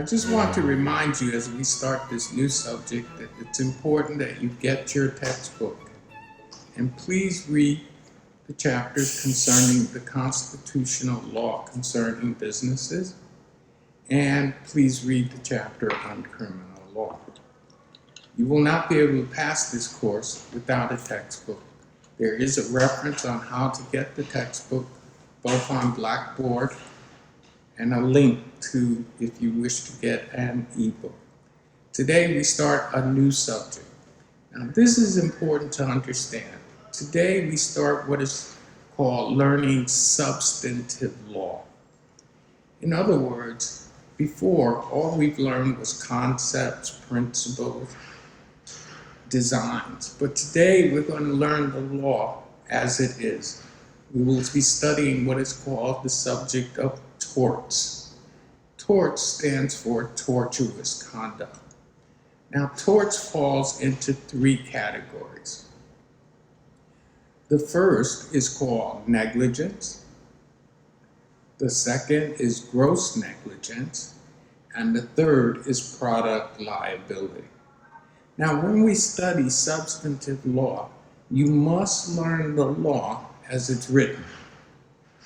just want to remind you as we start this new subject that it's important that you get your textbook and please read the chapters concerning the constitutional law concerning businesses, and please read the chapter on criminal law. You will not be able to pass this course without a textbook. There is a reference on how to get the textbook both on Blackboard and a link to if you wish to get an ebook. Today we start a new subject. Now this is important to understand. Today we start what is called learning substantive law. In other words, before all we've learned was concepts, principles, designs. But today we're going to learn the law as it is. We will be studying what is called the subject of torts. Torts stands for tortuous conduct. Now, torts falls into three categories. The first is called negligence. The second is gross negligence. And the third is product liability. Now, when we study substantive law, you must learn the law as it's written.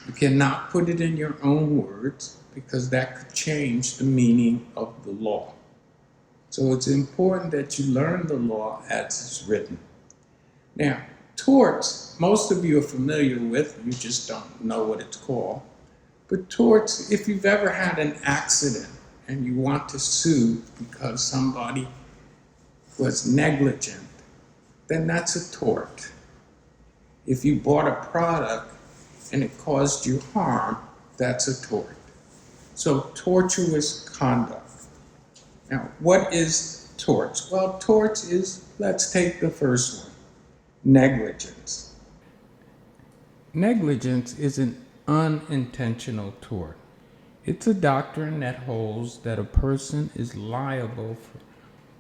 You cannot put it in your own words because that could change the meaning of the law. So it's important that you learn the law as it's written. Now, torts, most of you are familiar with, you just don't know what it's called. But torts, if you've ever had an accident and you want to sue because somebody was negligent, then that's a tort. If you bought a product and it caused you harm, that's a tort. So tortuous conduct. Now, what is torts? Well, torts is, let's take the first one, negligence. Negligence is an unintentional tort. It's a doctrine that holds that a person is liable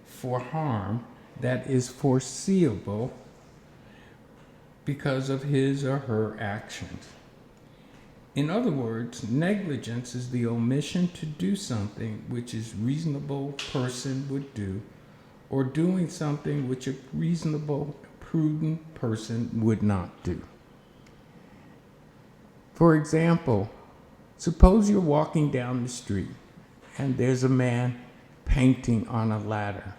for harm that is foreseeable because of his or her actions. In other words, negligence is the omission to do something which a reasonable person would do, or doing something which a reasonable, prudent person would not do. For example, suppose you're walking down the street and there's a man painting on a ladder.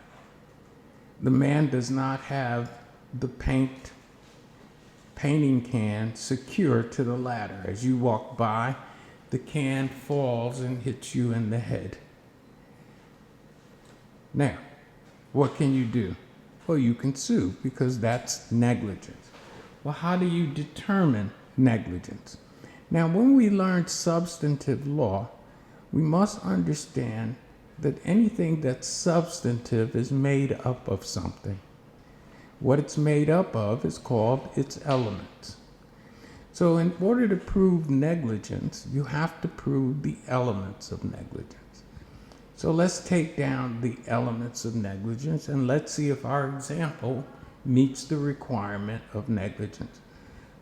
The man does not have the painting can secured to the ladder. As you walk by, the can falls and hits you in the head. Now, what can you do? Well, you can sue because that's negligence. Well, how do you determine negligence? Now, when we learn substantive law, we must understand that anything that's substantive is made up of something. What it's made up of is called its elements. So in order to prove negligence, you have to prove the elements of negligence. So let's take down the elements of negligence and let's see if our example meets the requirement of negligence.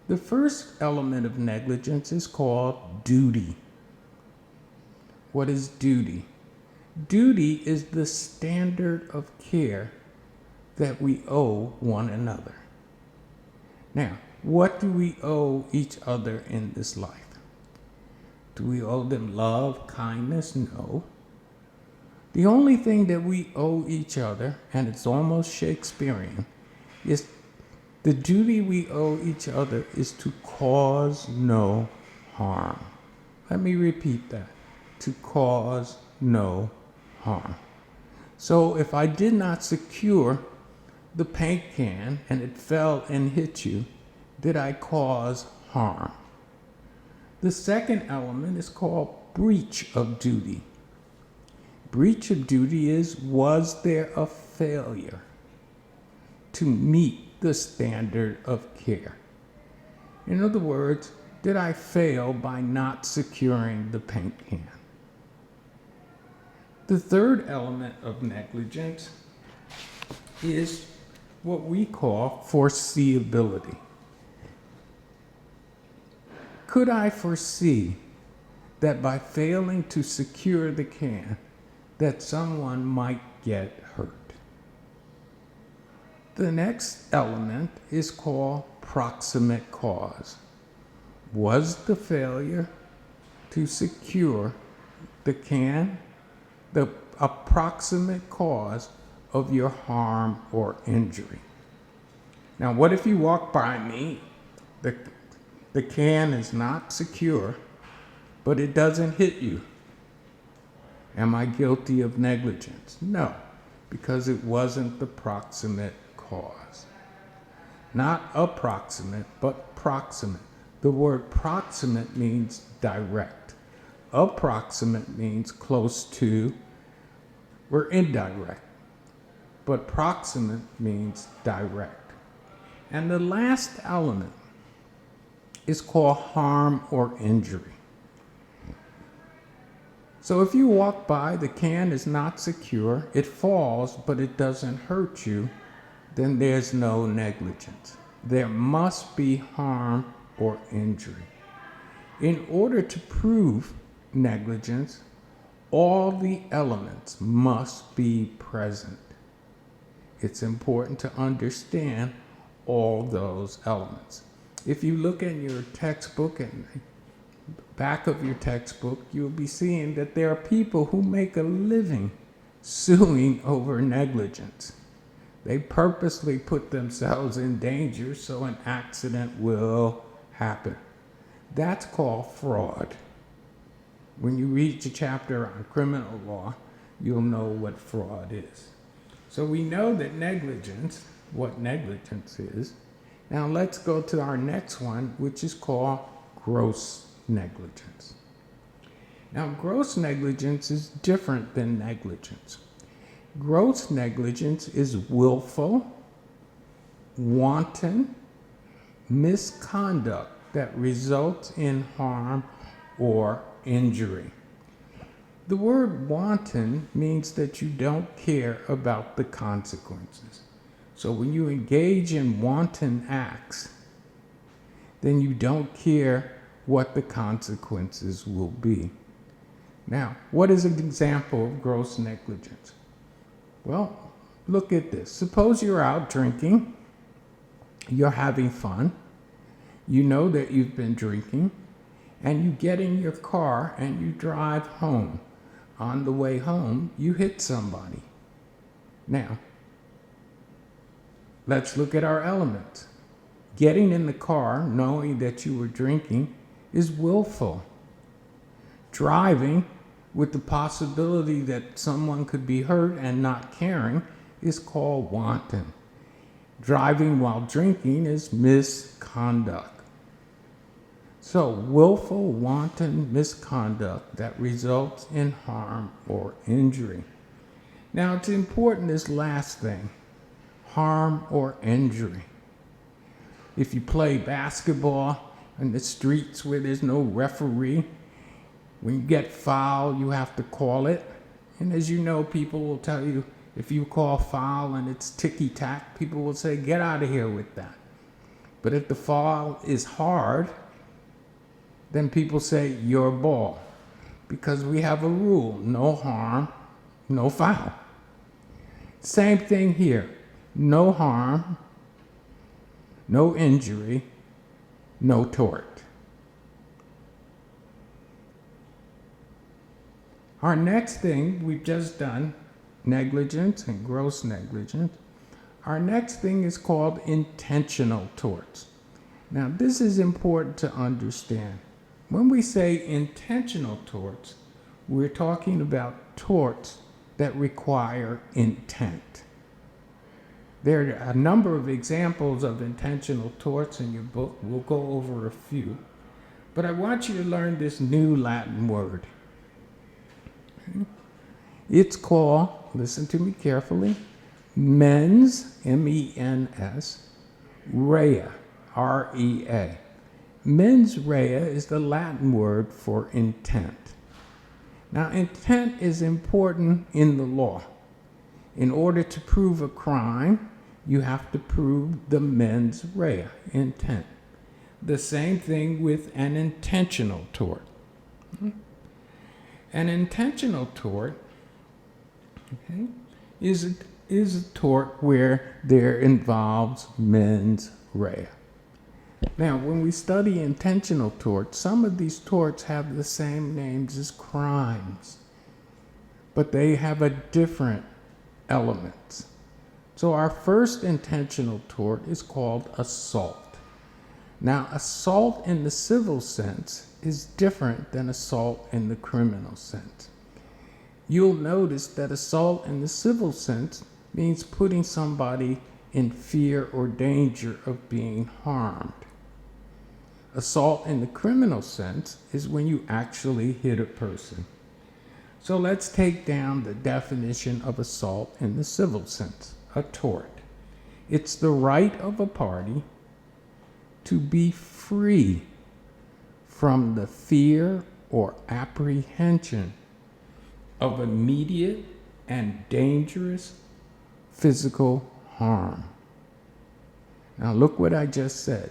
The first element of negligence is called duty. What is duty? Duty is the standard of care that we owe one another. Now, what do we owe each other in this life? Do we owe them love, kindness? No. The only thing that we owe each other, and it's almost Shakespearean, is the duty we owe each other is to cause no harm. Let me repeat that. To cause no harm. So if I did not secure the paint can and it fell and hit you, did I cause harm? The second element is called breach of duty. Breach of duty is, was there a failure to meet the standard of care? In other words, did I fail by not securing the paint can? The third element of negligence is what we call foreseeability. Could I foresee that by failing to secure the can, that someone might get hurt. The next element is called proximate cause. Was the failure to secure the can the approximate cause of your harm or injury? Now, what if you walk by me, the can is not secure, but it doesn't hit you? Am I guilty of negligence? No, because it wasn't the proximate cause. Not approximate, but proximate. The word proximate means direct. Approximate means close to or indirect. But proximate means direct. And the last element is called harm or injury. So if you walk by, the can is not secure, it falls, but it doesn't hurt you, then there's no negligence. There must be harm or injury. In order to prove negligence, all the elements must be present. It's important to understand all those elements. If you look in your textbook and back of your textbook, you'll be seeing that there are people who make a living suing over negligence. They purposely put themselves in danger so an accident will happen. That's called fraud. When you read the chapter on criminal law, you'll know what fraud is. So we know that negligence, what negligence is. Now let's go to our next one, which is called gross negligence. Now, gross negligence is different than negligence. Gross negligence is willful, wanton misconduct that results in harm or injury. The word wanton means that you don't care about the consequences. So when you engage in wanton acts, then you don't care what the consequences will be. Now, what is an example of gross negligence? Well, look at this. Suppose you're out drinking, you're having fun, you know that you've been drinking, and you get in your car and you drive home. On the way home, you hit somebody. Now, let's look at our elements. Getting in the car, knowing that you were drinking, is willful. Driving with the possibility that someone could be hurt and not caring is called wanton. Driving while drinking is misconduct. So, willful, wanton misconduct that results in harm or injury. Now, it's important, this last thing, harm or injury. If you play basketball in the streets where there's no referee, when you get fouled, you have to call it. And as you know, people will tell you, if you call foul and it's ticky-tack, people will say, get out of here with that. But if the foul is hard, then people say, your ball. Because we have a rule, no harm, no foul. Same thing here, no harm, no injury, no tort. Our next thing, we've just done negligence and gross negligence. Our next thing is called intentional torts. Now, this is important to understand. When we say intentional torts, we're talking about torts that require intent. There are a number of examples of intentional torts in your book. We'll go over a few. But I want you to learn this new Latin word. It's called, listen to me carefully, mens, M-E-N-S, rea, R-E-A. Mens rea is the Latin word for intent. Now, intent is important in the law. In order to prove a crime, you have to prove the mens rea, intent. The same thing with an intentional tort. An intentional tort Okay? Is a tort where there involves mens rea. Now, when we study intentional torts, some of these torts have the same names as crimes, but they have a different elements. So our first intentional tort is called assault. Now, assault in the civil sense is different than assault in the criminal sense. You'll notice that assault in the civil sense means putting somebody in fear or danger of being harmed. Assault in the criminal sense is when you actually hit a person. So let's take down the definition of assault in the civil sense, a tort. It's the right of a party to be free from the fear or apprehension of immediate and dangerous physical harm. Now look what I just said.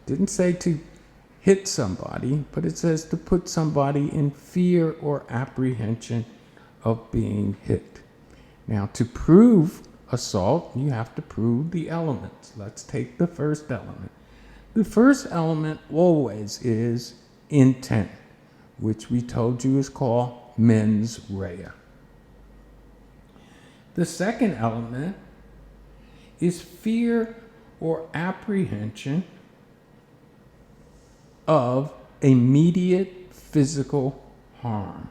Didn't say to hit somebody, but it says to put somebody in fear or apprehension of being hit. Now to prove assault, you have to prove the elements. Let's take the first element. The first element always is intent, which we told you is called mens rea. The second element is fear or apprehension of immediate physical harm.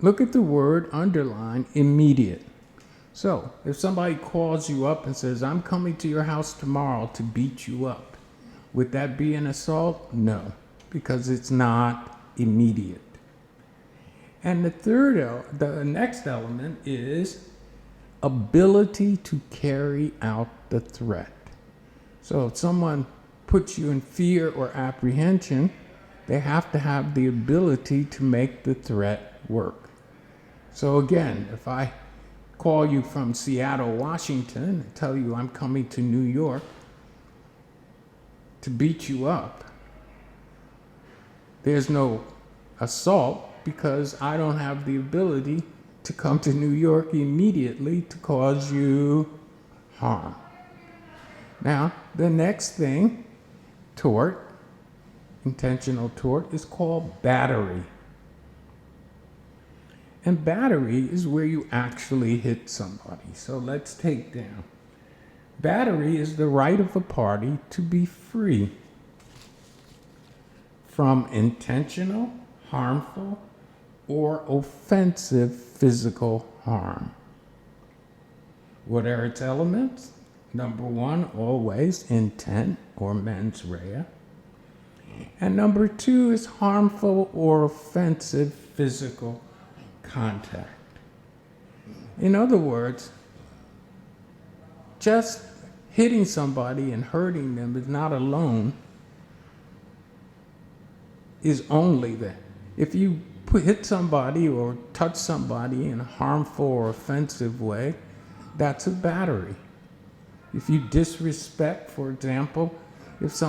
Look at the word underlined, immediate. So, if somebody calls you up and says, I'm coming to your house tomorrow to beat you up, would that be an assault? No, because it's not immediate. And the next element is ability to carry out the threat. So if someone puts you in fear or apprehension, they have to have the ability to make the threat work. So again, if I call you from Seattle, Washington, and tell you I'm coming to New York to beat you up, there's no assault because I don't have the ability to come to New York immediately to cause you harm. Now, the next thing, tort, intentional tort, is called battery. And battery is where you actually hit somebody. So let's take down. Battery is the right of a party to be free from intentional, harmful, or offensive physical harm. What are its elements? Number one, always intent or mens rea. And number two is harmful or offensive physical contact. In other words, just hitting somebody and hurting them is not alone, is only that. If you hit somebody or touch somebody in a harmful or offensive way, that's a battery. If you disrespect, for example, if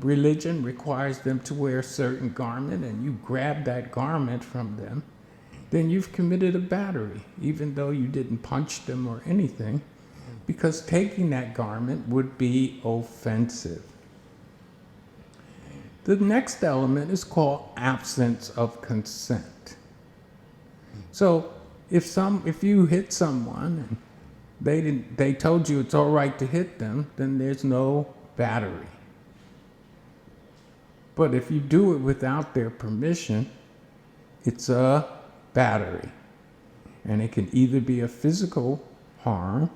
religion requires them to wear a certain garment and you grab that garment from them, then you've committed a battery, even though you didn't punch them or anything, because taking that garment would be offensive. The next element is called absence of consent. So if you hit someone and they told you it's all right to hit them, then there's no battery. But if you do it without their permission, it's a battery. And it can either be a physical harm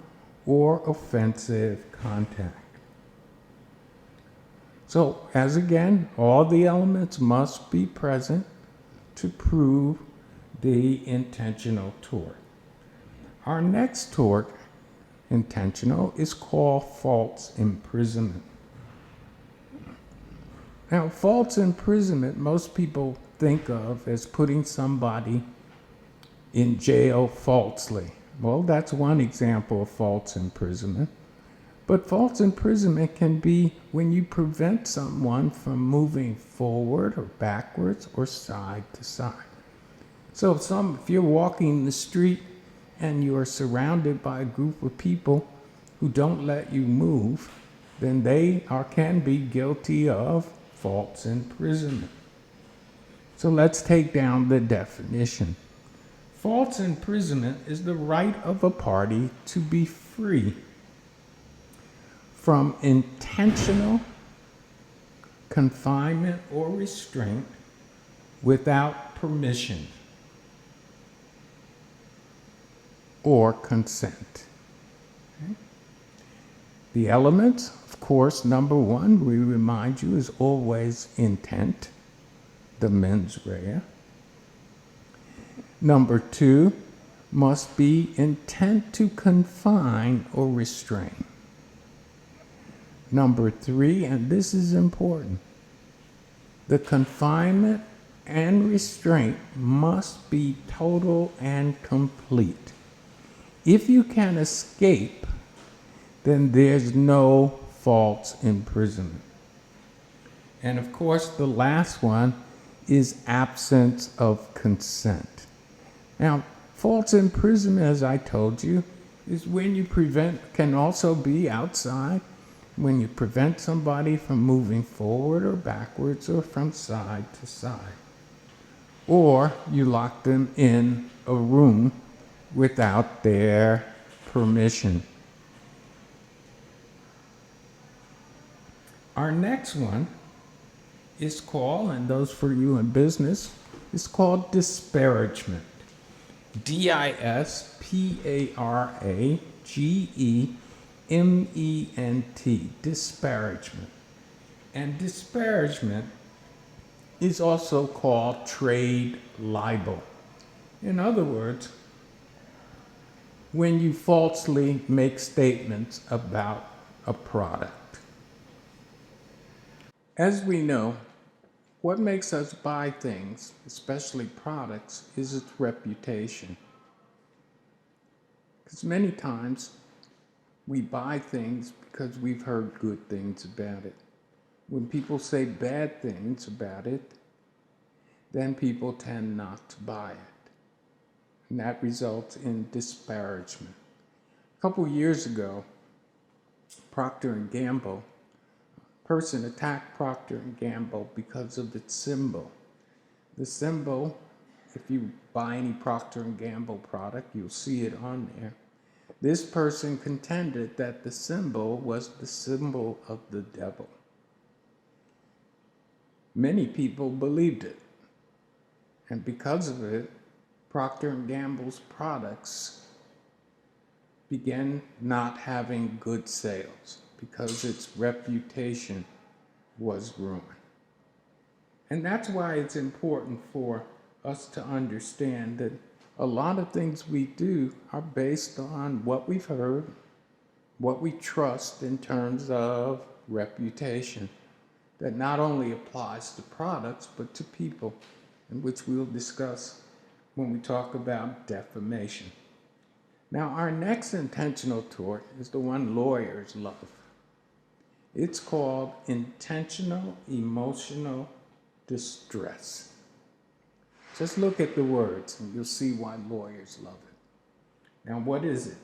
or offensive contact. So, as again, all the elements must be present to prove the intentional tort. Our next tort, intentional, is called false imprisonment. Now, false imprisonment, most people think of as putting somebody in jail falsely. Well, that's one example of false imprisonment. But false imprisonment can be when you prevent someone from moving forward or backwards or side to side. So if you're walking the street and you are surrounded by a group of people who don't let you move, then they can be guilty of false imprisonment. So let's take down the definition. False imprisonment is the right of a party to be free from intentional confinement or restraint without permission or consent. Okay? The elements, of course, number one, we remind you, is always intent, the mens rea. Number two, must be intent to confine or restrain. Number three, and this is important, the confinement and restraint must be total and complete. If you can escape, then there's no false imprisonment. And of course, the last one is absence of consent. Now, false imprisonment, as I told you, is when you can also be outside, when you prevent somebody from moving forward or backwards or from side to side. Or you lock them in a room without their permission. Our next one is called, and those for you in business, is called disparagement. disparagement, disparagement. And disparagement is also called trade libel. In other words, when you falsely make statements about a product. As we know, what makes us buy things, especially products, is its reputation. Because many times we buy things because we've heard good things about it. When people say bad things about it, then people tend not to buy it. And that results in disparagement. A couple years ago, Procter & Gamble, a person attacked Procter & Gamble because of its symbol. The symbol, if you buy any Procter & Gamble product, you'll see it on there. This person contended that the symbol was the symbol of the devil. Many people believed it. And because of it, Procter & Gamble's products began not having good sales because its reputation was ruined. And that's why it's important for us to understand that a lot of things we do are based on what we've heard, what we trust in terms of reputation, that not only applies to products, but to people, in which we'll discuss when we talk about defamation. Now, our next intentional tort is the one lawyers love. It's called intentional emotional distress. Just look at the words and you'll see why lawyers love it. Now, what is it?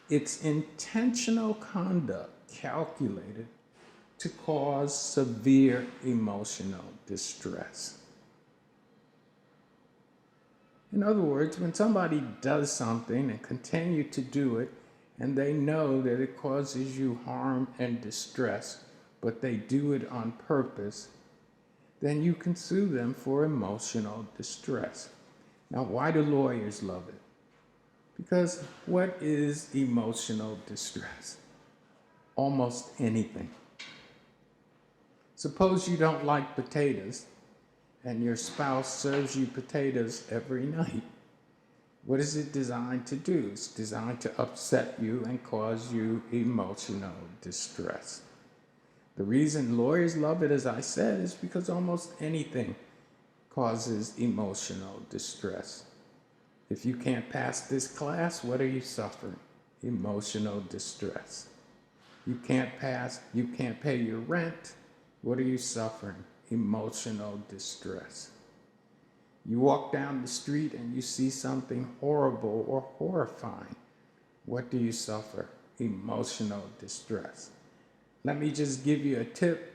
It's intentional conduct calculated to cause severe emotional distress. In other words, when somebody does something and continue to do it, and they know that it causes you harm and distress, but they do it on purpose, then you can sue them for emotional distress. Now, why do lawyers love it? Because what is emotional distress? Almost anything. Suppose you don't like potatoes, and your spouse serves you potatoes every night. What is it designed to do? It's designed to upset you and cause you emotional distress. The reason lawyers love it, as I said, is because almost anything causes emotional distress. If you can't pass this class, what are you suffering? Emotional distress. You can't pay your rent, what are you suffering? Emotional distress. You walk down the street and you see something horrible or horrifying. What do you suffer? Emotional distress. Let me just give you a tip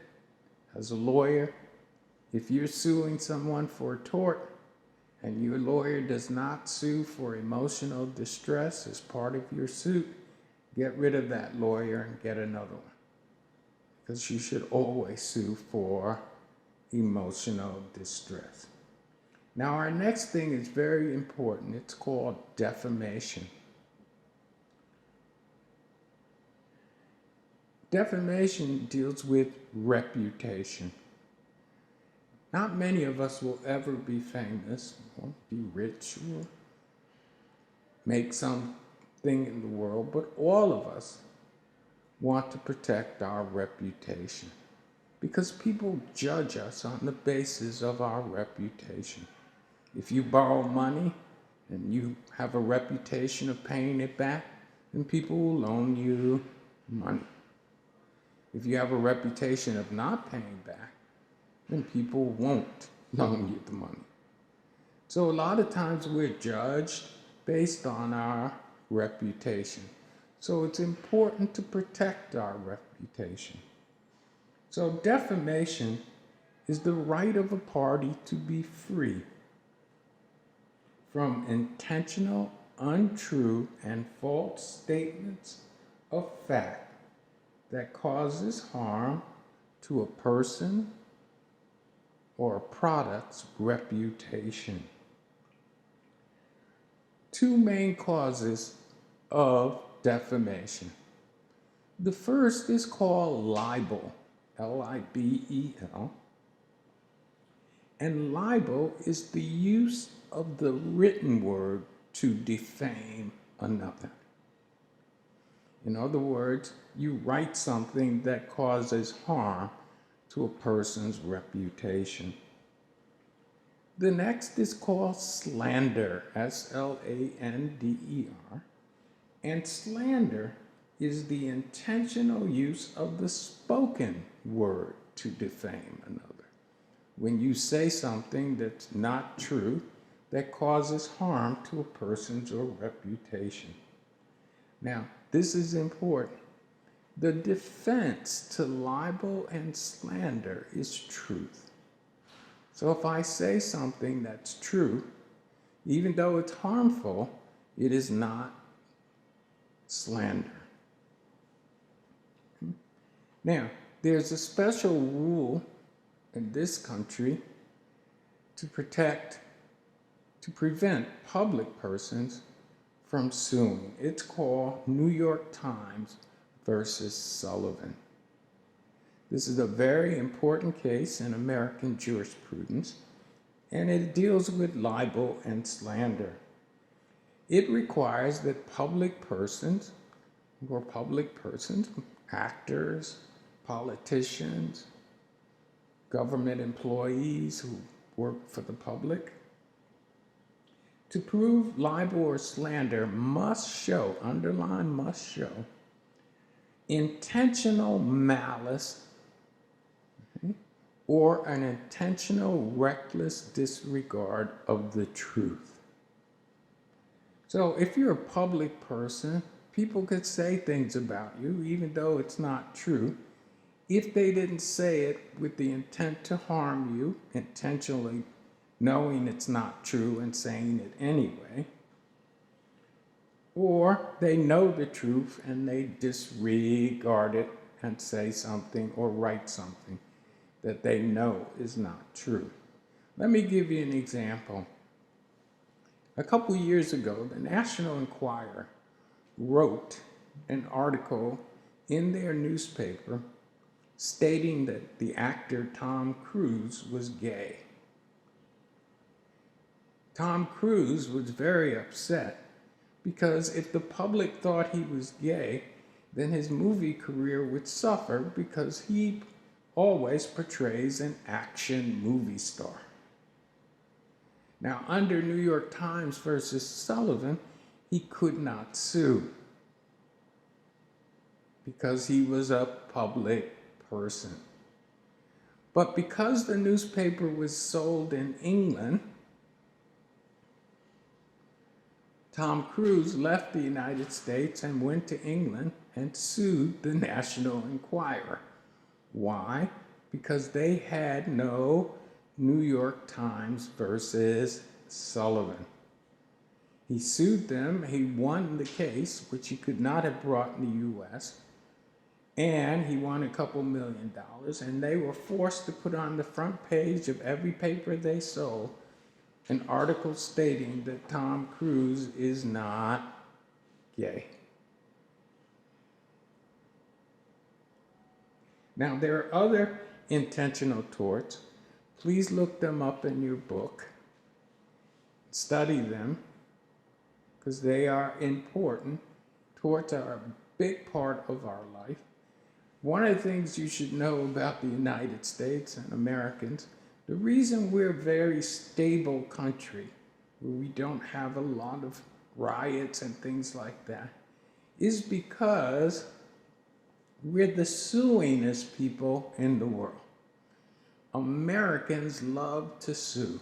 as a lawyer. If you're suing someone for a tort and your lawyer does not sue for emotional distress as part of your suit, get rid of that lawyer and get another one. Because you should always sue for emotional distress. Now, our next thing is very important. It's called defamation. Defamation deals with reputation. Not many of us will ever be famous, or be rich, or make something in the world, but all of us want to protect our reputation because people judge us on the basis of our reputation. If you borrow money and you have a reputation of paying it back, then people will loan you money. If you have a reputation of not paying back, then people won't loan you the money. So a lot of times we're judged based on our reputation. So it's important to protect our reputation. So defamation is the right of a party to be free from intentional, untrue, and false statements of fact that causes harm to a person or a product's reputation. Two main causes of defamation. The first is called libel, L-I-B-E-L. And libel is the use of the written word to defame another. In other words, you write something that causes harm to a person's reputation. The next is called slander, S-L-A-N-D-E-R. And slander is the intentional use of the spoken word to defame another. When you say something that's not true, that causes harm to a person's or reputation. Now, this is important. The defense to libel and slander is truth. So if I say something that's true, even though it's harmful, it is not slander. Now, there's a special rule in this country to prevent public persons from suing. It's called New York Times versus Sullivan. This is a very important case in American jurisprudence, and it deals with libel and slander. It requires that public persons, actors, politicians, government employees who work for the public, to prove libel or slander must show, underline must show, intentional malice or an intentional reckless disregard of the truth. So if you're a public person, people could say things about you, even though it's not true, if they didn't say it with the intent to harm you, intentionally knowing it's not true and saying it anyway, or they know the truth and they disregard it and say something or write something that they know is not true. Let me give you an example. A couple years ago, the National Enquirer wrote an article in their newspaper stating that the actor Tom Cruise was gay. Tom Cruise was very upset because if the public thought he was gay, then his movie career would suffer because he always portrays an action movie star. Now, under New York Times versus Sullivan, he could not sue because he was a public person. But because the newspaper was sold in England, Tom Cruise left the United States and went to England and sued the National Enquirer. Why? Because they had no New York Times versus Sullivan. He sued them, he won the case, which he could not have brought in the US, and he won a couple $1 million, and they were forced to put on the front page of every paper they sold an article stating that Tom Cruise is not gay. Now, there are other intentional torts. Please look them up in your book. Study them, because they are important. Torts are a big part of our life. One of the things you should know about the United States and Americans, the reason we're a very stable country, where we don't have a lot of riots and things like that, is because we're the suingest people in the world. Americans love to sue.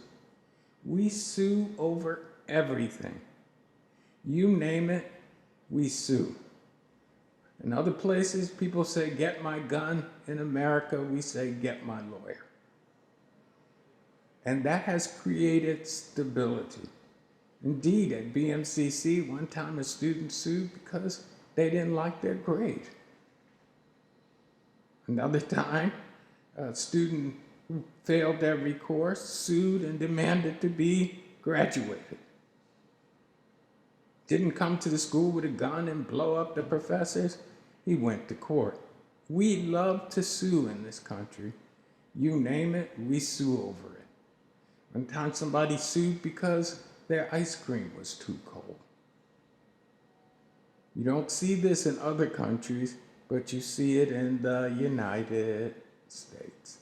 We sue over everything. You name it, we sue. In other places, people say, get my gun. In America, we say, get my lawyer. And that has created stability. Indeed, at BMCC, one time a student sued because they didn't like their grade. Another time, a student who failed every course sued and demanded to be graduated. Didn't come to the school with a gun and blow up the professors. He went to court. We love to sue in this country. You name it, we sue over it. One time somebody sued because their ice cream was too cold. You don't see this in other countries, but you see it in the United States.